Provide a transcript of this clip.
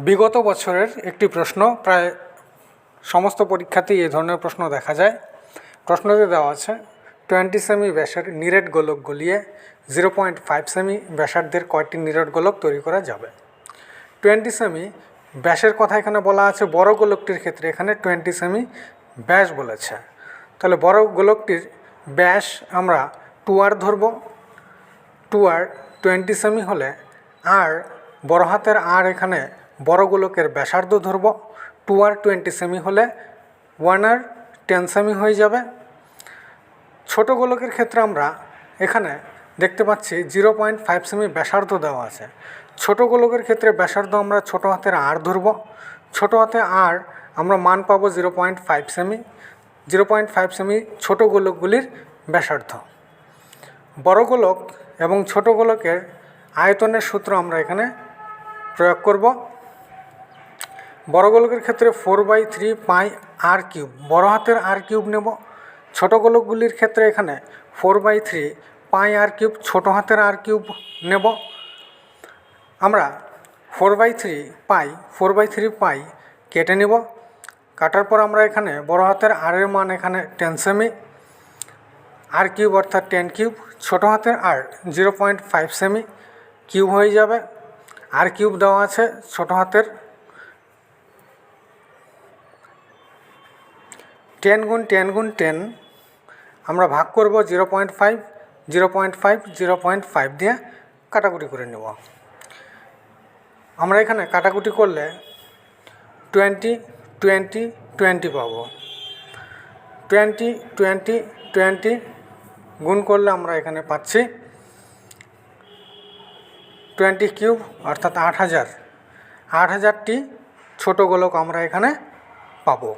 বিগত বছরের একটি প্রশ্ন, প্রায় সমস্ত পরীক্ষাতেই এই ধরনের প্রশ্ন দেখা যায়। প্রশ্নতে দেওয়া আছে 20 সেমি ব্যাসের নিরেট গোলক গলিয়ে 0.5 সেমি ব্যাসার্ধের কয়টি নিরেট গোলক তৈরি করা যাবে। 20 সেমি ব্যাসের কথা এখানে বলা আছে, বড় গোলকটির ক্ষেত্রে এখানে 20 সেমি ব্যাস বলেছে। তাহলে বড় গোলকটির ব্যাস আমরা 2r ধরব। 2r 20 সেমি হলে আর বড় হাতের আর এখানে বড় গোলকের ব্যাসার্ধ ধরব। 2r 20 সেমি হলে 1r 10 সেমি হয়ে যাবে। ছোট গোলকের ক্ষেত্রে আমরা এখানে দেখতে পাচ্ছি 0.5 সেমি ব্যাসার্ধ দেওয়া আছে। ছোট গোলকের ক্ষেত্রে ব্যাসার্ধ আমরা ছোট হাতের আর ধরব। ছোট হাতে আর আমরা মান পাবো 0.5 সেমি। 0.5 সেমি ছোট গোলকগুলির ব্যাসার্ধ। বড় গোলক এবং ছোট গোলকের আয়তনের সূত্র আমরা এখানে প্রয়োগ করব। বড় গোলকের ক্ষেত্রে 4/3 পাই আর কিউব, বড় হাতের আর কিউব নেব। ছোট গোলকগুলির ক্ষেত্রে এখানে 4/3 পাই আর কিউব, ছোট হাতের আর কিউব নেব। আমরা 4/3 পাই কেটে নেব। কাটার পর আমরা এখানে বড় হাতের আরের মান এখানে 10 সেমি, আর কিউব অর্থাৎ 10 কিউব, ছোট হাতের আর 0.5 সেমি কিউব হয়ে যাবে। আর কিউব দেওয়া আছে ছোট হাতের 10 গুণ 10 গুণ 10, আমরা ভাগ করব 0.5 দিয়ে কাটাকুটি করে নেব। আমরা এখানে কাটাকুটি করলে 20 20 20 পাবো। 20 20 20 গুণ করলে আমরা এখানে পাচ্ছি 20 কিউব অর্থাৎ 8000। 8000টি ছোট গোলক আমরা এখানে পাবো।